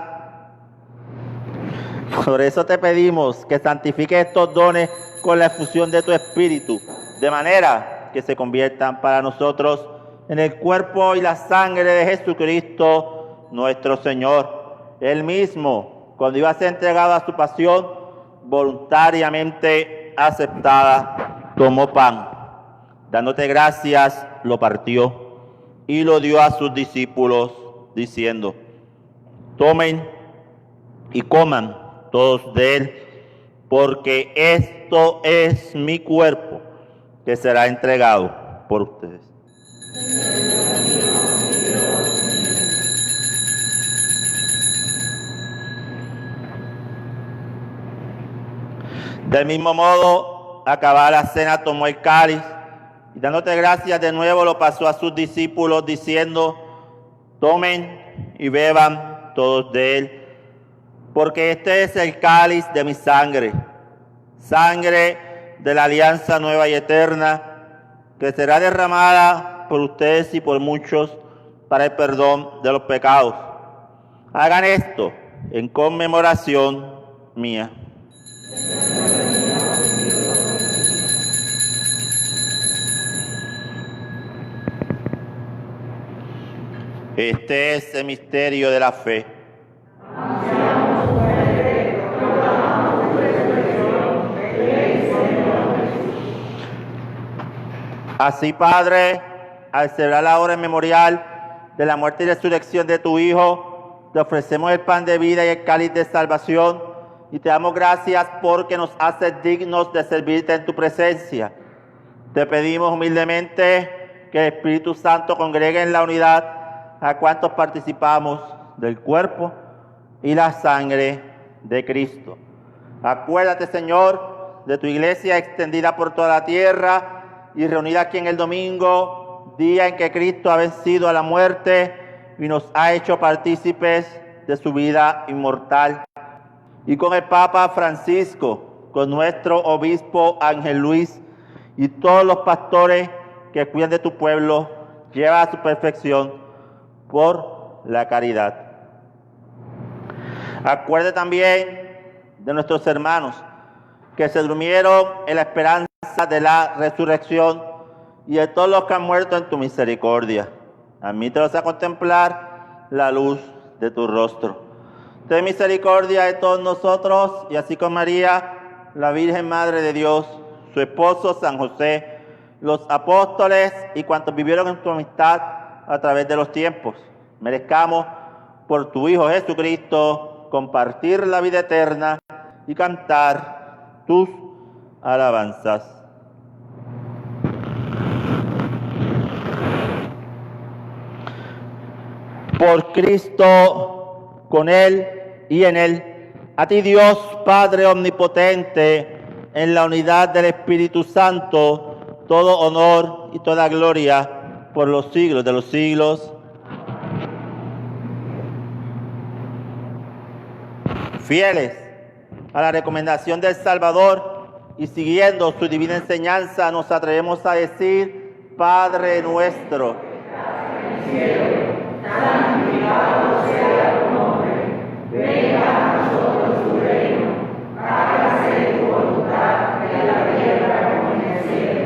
Por eso te pedimos que santifiques estos dones con la efusión de tu Espíritu, de manera que se conviertan para nosotros en el cuerpo y la sangre de Jesucristo, nuestro Señor. Él mismo, cuando iba a ser entregado a su pasión, voluntariamente aceptada, tomó pan. Dándote gracias, lo partió y lo dio a sus discípulos, diciendo: tomen y coman todos de él, porque esto es mi cuerpo, que será entregado por ustedes. Del mismo modo, acabada la cena, tomó el cáliz y dándote gracias de nuevo lo pasó a sus discípulos, diciendo: tomen y beban todos de él, porque este es el cáliz de mi sangre, sangre de la alianza nueva y eterna, que será derramada por ustedes y por muchos para el perdón de los pecados. Hagan esto en conmemoración mía. Este es el misterio de la fe. Así, Padre, al celebrar la hora memorial de la muerte y resurrección de tu Hijo, te ofrecemos el pan de vida y el cáliz de salvación, y te damos gracias porque nos haces dignos de servirte en tu presencia. Te pedimos humildemente que el Espíritu Santo congregue en la unidad a cuantos participamos del cuerpo y la sangre de Cristo. Acuérdate, Señor, de tu iglesia extendida por toda la tierra y reunida aquí en el domingo, día en que Cristo ha vencido a la muerte y nos ha hecho partícipes de su vida inmortal. Y con el Papa Francisco, con nuestro obispo Ángel Luis y todos los pastores que cuidan de tu pueblo, lleva a su perfección por la caridad. Acuérdate también de nuestros hermanos que se durmieron en la esperanza de la resurrección y de todos los que han muerto en tu misericordia. Admítelos a contemplar la luz de tu rostro. Ten misericordia de todos nosotros y así con María, la Virgen Madre de Dios, su esposo San José, los apóstoles y cuantos vivieron en tu amistad a través de los tiempos, merezcamos por tu Hijo Jesucristo compartir la vida eterna y cantar tus alabanzas. Por Cristo, con Él y en Él, a ti Dios Padre Omnipotente, en la unidad del Espíritu Santo, todo honor y toda gloria por los siglos de los siglos. Fieles a la recomendación del Salvador y siguiendo su divina enseñanza, nos atrevemos a decir: Padre nuestro, santificado sea tu nombre, venga a nosotros tu reino, hágase tu voluntad en la tierra como en el cielo.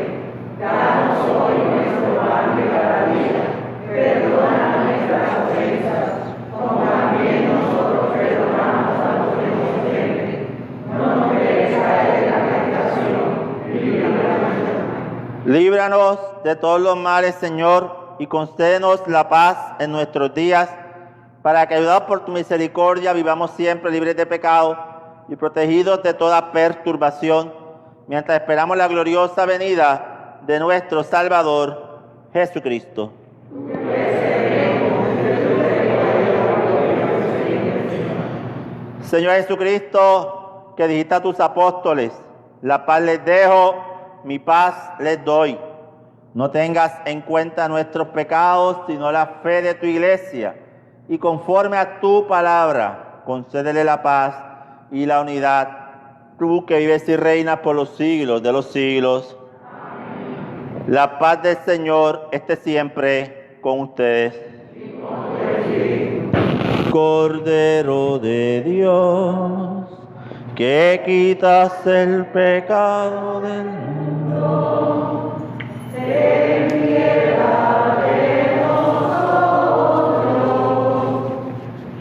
Danos hoy nuestro pan de cada día, perdona nuestras ofensas, como también nosotros perdonamos a los que nos ofenden. No nos dejes caer en la tentación, líbranos de todos los males, Señor, y concédenos la paz en nuestros días, para que, ayudados por tu misericordia, vivamos siempre libres de pecado y protegidos de toda perturbación, mientras esperamos la gloriosa venida de nuestro Salvador, Jesucristo. Señor Jesucristo, que dijiste a tus apóstoles: la paz les dejo, mi paz les doy. No tengas en cuenta nuestros pecados, sino la fe de tu iglesia, y conforme a tu palabra, concédele la paz y la unidad, tú que vives y reinas por los siglos de los siglos. Amén. La paz del Señor esté siempre con ustedes. Cordero de Dios, que quitas el pecado del mundo, ten piedad de nosotros.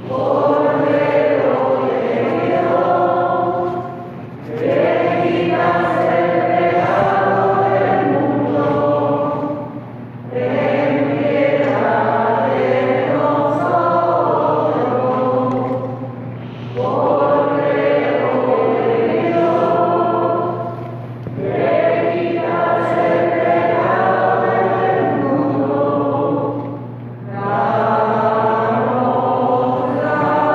Cordero de Dios, que quitas el pecado del mundo, ten piedad de nosotros. Cordero de Dios, que quitas el pecado del mundo, danos la paz.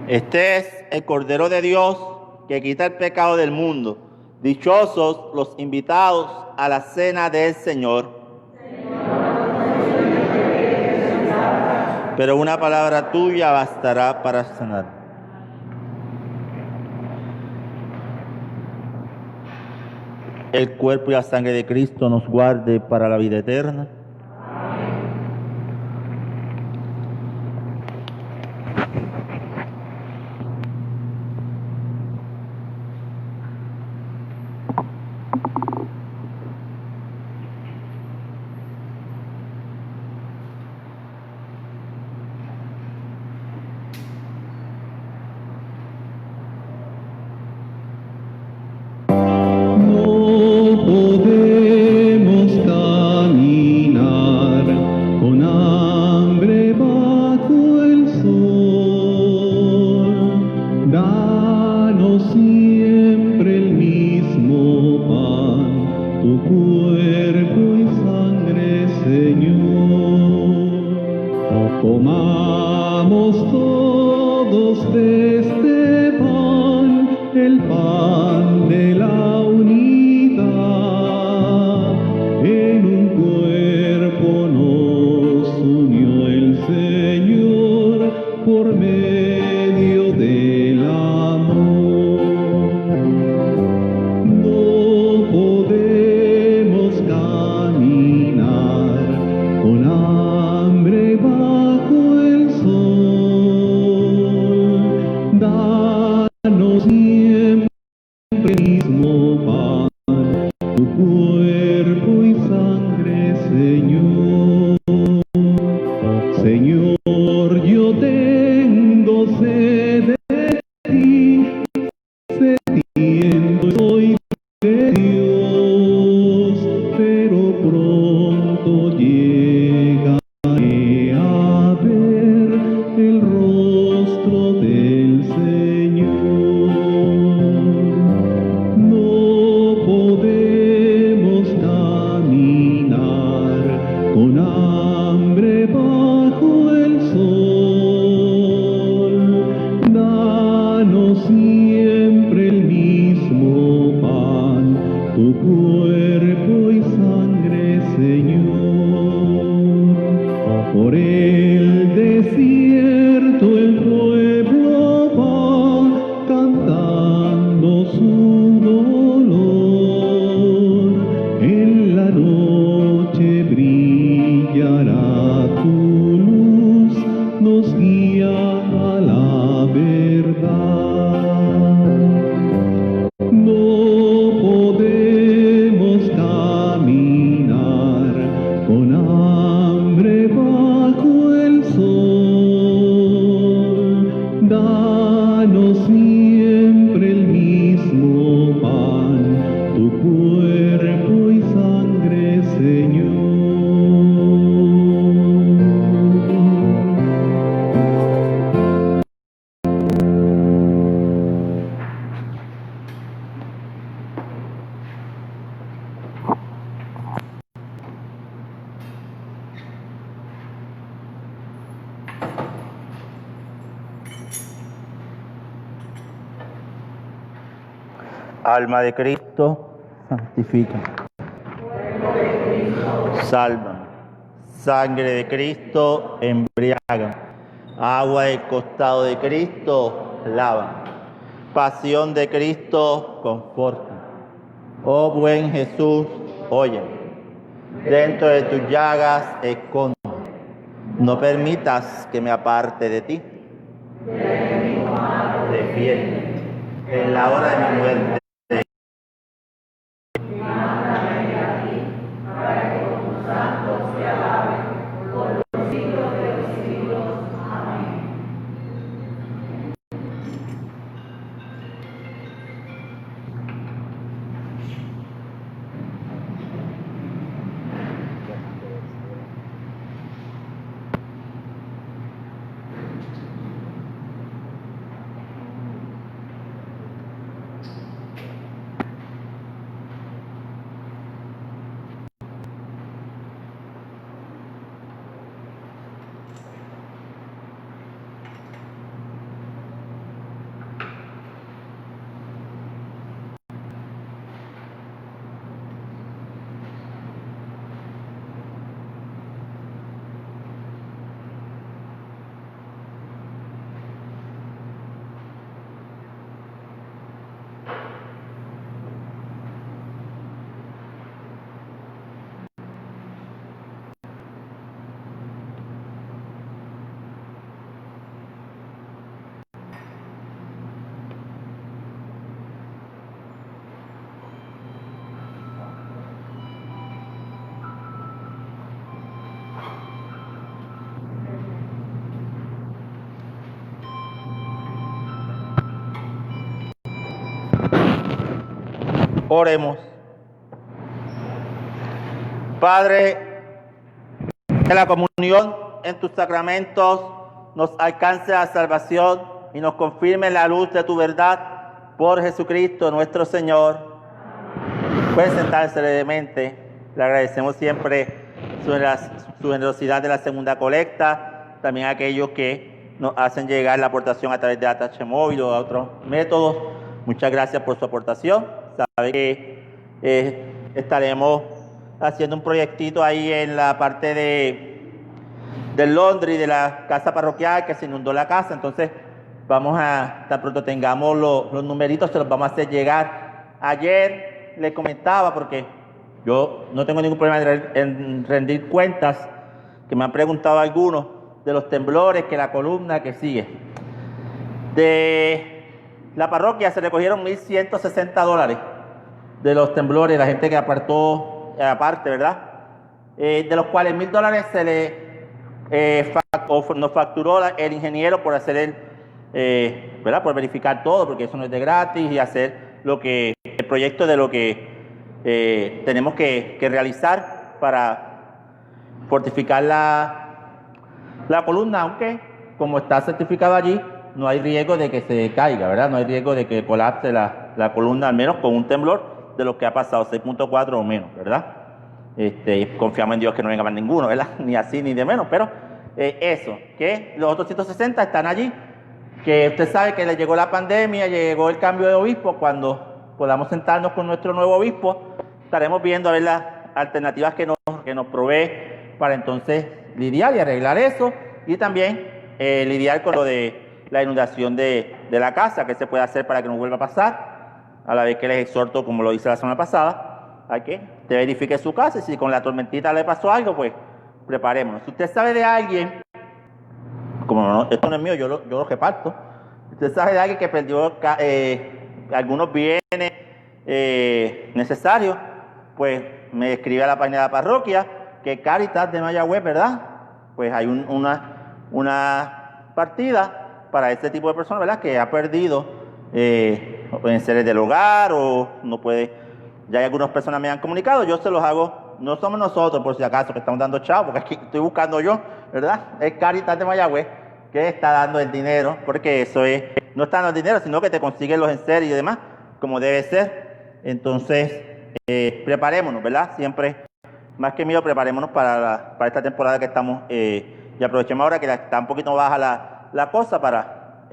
Este es el Cordero de Dios que quita el pecado del mundo. Dichosos los invitados a la cena del Señor. Pero una palabra tuya bastará para sanar. El cuerpo y la sangre de Cristo nos guarde para la vida eterna. Alma de Cristo, santifica. Sálvame. Sangre de Cristo, embriaga. Agua del costado de Cristo, lava. Pasión de Cristo, conforta. Oh buen Jesús, oye. Dentro de tus llagas, esconde. No permitas que me aparte de ti. Defiende. En la hora de mi muerte. Oremos. Padre, que la comunión en tus sacramentos nos alcance a salvación y nos confirme la luz de tu verdad por Jesucristo nuestro Señor. Pueden sentarse levemente. Le agradecemos siempre su generosidad de la segunda colecta, también a aquellos que nos hacen llegar la aportación a través de ATH Móvil o a otros métodos. Muchas gracias por su aportación. Sabe que estaremos haciendo un proyectito ahí en la parte del Londres y de la casa parroquial, que se inundó la casa. Entonces vamos a, tan pronto tengamos los numeritos, se los vamos a hacer llegar. Ayer les comentaba, porque yo no tengo ningún problema en rendir cuentas, que me han preguntado algunos de los temblores, que la columna que sigue. De la parroquia se recogieron $1,160 de los temblores, la gente que apartó aparte, ¿verdad? De los cuales $1,000 se le nos facturó el ingeniero por hacer ¿verdad? Por verificar todo, porque eso no es de gratis, y hacer el proyecto de lo que tenemos que realizar para fortificar la columna, aunque como está certificado allí, no hay riesgo de que se caiga, ¿verdad? No hay riesgo de que colapse la columna, al menos con un temblor de lo que ha pasado, 6.4 o menos, ¿verdad? Confiamos en Dios que no venga más ninguno, ¿verdad? Ni así ni de menos, pero eso, que los otros 160 están allí, que usted sabe que le llegó la pandemia, llegó el cambio de obispo. Cuando podamos sentarnos con nuestro nuevo obispo, estaremos viendo a ver las alternativas que nos provee para entonces lidiar y arreglar eso, y también lidiar con lo de la inundación de la casa, que se puede hacer para que no vuelva a pasar, a la vez que les exhorto, como lo hice la semana pasada, a que te verifique su casa, y si con la tormentita le pasó algo, pues preparémonos. Si usted sabe de alguien, como no, esto no es mío, yo lo reparto, usted sabe de alguien que perdió algunos bienes necesarios, pues me escribe a la página de la parroquia, que Cáritas de Mayagüez, ¿verdad? Pues hay una partida para este tipo de personas, ¿verdad? Que ha perdido, pueden ser del hogar o no puede. Ya hay algunas personas me han comunicado, yo se los hago, no somos nosotros por si acaso que estamos dando chavo, porque aquí estoy buscando yo, ¿verdad? Es Cáritas de Mayagüez que está dando el dinero, porque eso no está dando el dinero, sino que te consiguen los enseres y demás, como debe ser. Entonces, preparémonos, ¿verdad? Siempre, más que mío, preparémonos para esta temporada que estamos, y aprovechemos ahora que está un poquito baja la cosa para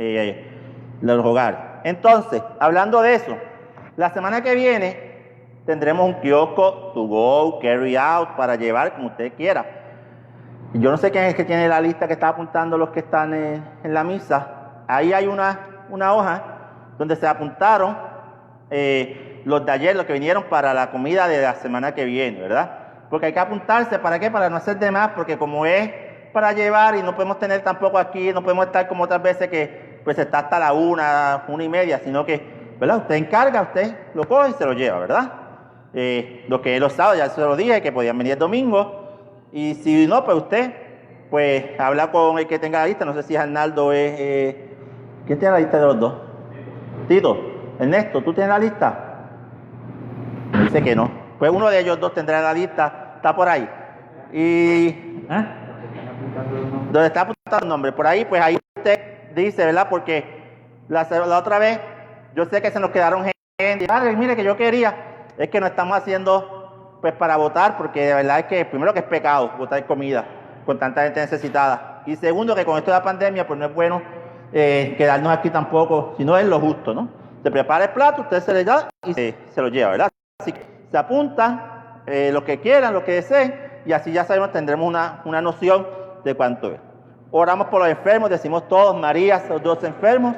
los hogares. Entonces, hablando de eso, la semana que viene tendremos un kiosco to go, carry out, para llevar como usted quiera. Yo no sé quién es que tiene la lista que está apuntando los que están en la misa. Ahí hay una hoja donde se apuntaron los de ayer, los que vinieron para la comida de la semana que viene, ¿verdad? Porque hay que apuntarse, ¿para qué? Para no hacer de más, porque como es para llevar y no podemos tener tampoco aquí, no podemos estar como otras veces que pues está hasta la 1:30, sino que, ¿verdad? Usted encarga, usted lo coge y se lo lleva, ¿verdad? Lo que es los sábados, ya se lo dije, que podían venir el domingo, y si no, pues usted, pues habla con el que tenga la lista, no sé si es Arnaldo o es... ¿Quién tiene la lista de los dos? Tito, Ernesto, ¿tú tienes la lista? Me dice que no. Pues uno de ellos dos tendrá la lista, está por ahí. Y... ¿dónde está apuntado el nombre? Por ahí, pues ahí usted dice, ¿verdad? Porque la otra vez, yo sé que se nos quedaron gente. Padre, mire que yo quería, es que no estamos haciendo, pues para votar, porque de verdad es que, primero que es pecado votar comida con tanta gente necesitada. Y segundo, que con esto de la pandemia, pues no es bueno quedarnos aquí tampoco, si no es lo justo, ¿no? Se prepara el plato, usted se le da y se lo lleva, ¿verdad? Así que se apuntan lo que quieran, lo que deseen, y así ya sabemos, tendremos una noción de cuánto es. Oramos por los enfermos, decimos todos, María, los 2 enfermos,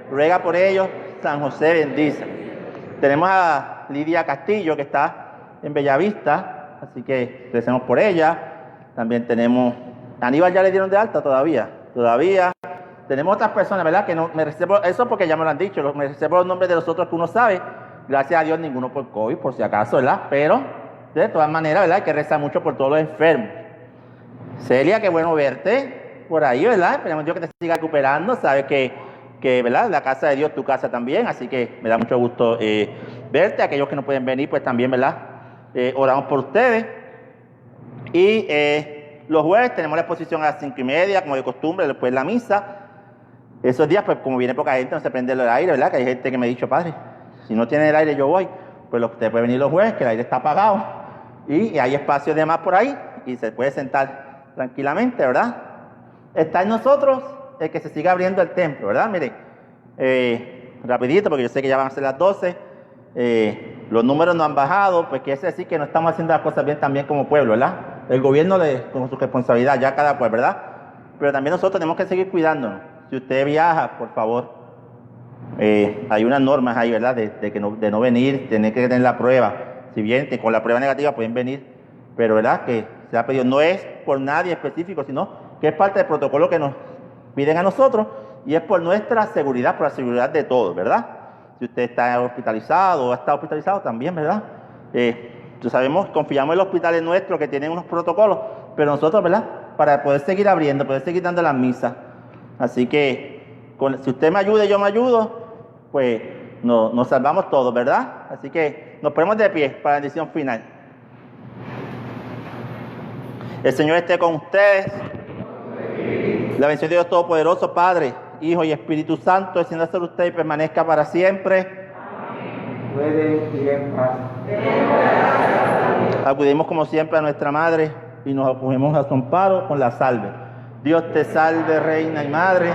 ruega por ellos, San José bendice. Tenemos a Lidia Castillo, que está en Bellavista, así que recemos por ella. También tenemos, a Aníbal ya le dieron de alta todavía. Tenemos otras personas, ¿verdad? Que no me reservo, eso porque ya me lo han dicho, me reservo los nombres de los otros que uno sabe. Gracias a Dios, ninguno por COVID, por si acaso, ¿verdad? Pero, de todas maneras, ¿verdad? Hay que rezar mucho por todos los enfermos. Celia, qué bueno verte por ahí, ¿verdad? Esperemos Dios que te siga recuperando. Sabes que, ¿verdad? La casa de Dios, tu casa también, así que me da mucho gusto verte. Aquellos que no pueden venir, pues también, ¿verdad? Oramos por ustedes. Y los jueves tenemos la exposición a las 5:30, como de costumbre, después la misa. Esos días, pues como viene poca gente, no se prende el aire, ¿verdad? Que hay gente que me ha dicho, padre, si no tiene el aire yo voy. Pues usted puede venir los jueves, que el aire está apagado. Y hay espacio de más por ahí y se puede sentar tranquilamente, ¿verdad? Está en nosotros el que se siga abriendo el templo, ¿verdad? Mire, rapidito, porque yo sé que ya van a ser las 12. Los números no han bajado, pues quiere decir que no estamos haciendo las cosas bien también como pueblo, ¿verdad? El gobierno con su responsabilidad, ya cada cual, ¿verdad? Pero también nosotros tenemos que seguir cuidándonos. Si usted viaja, por favor, hay unas normas ahí, ¿verdad? De no venir, tener que tener la prueba. Si bien con la prueba negativa pueden venir, pero ¿verdad? Que se ha pedido, no es por nadie específico, sino que es parte del protocolo que nos piden a nosotros y es por nuestra seguridad, por la seguridad de todos, ¿verdad? Si usted está hospitalizado o ha estado hospitalizado también, ¿verdad? Sabemos, confiamos en los hospitales nuestros que tienen unos protocolos, pero nosotros, ¿verdad? Para poder seguir abriendo, poder seguir dando las misas. Así que, si usted me ayuda y yo me ayudo, pues nos salvamos todos, ¿verdad? Así que nos ponemos de pie para la bendición final. El Señor esté con ustedes. La bendición de Dios Todopoderoso, Padre, Hijo y Espíritu Santo, descienda sobre usted y permanezca para siempre. Pueden ir en paz. Acudimos como siempre a nuestra Madre y nos acogemos a su amparo con la salve. Dios te salve, Reina y Madre,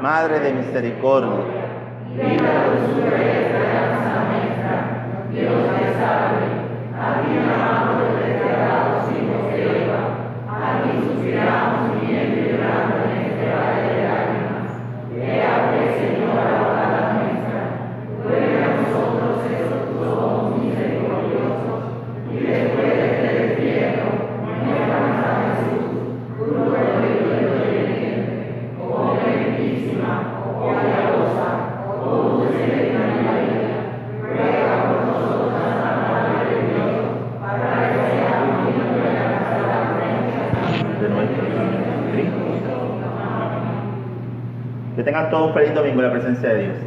Madre de misericordia. Que tengan todos un feliz domingo en la presencia de Dios.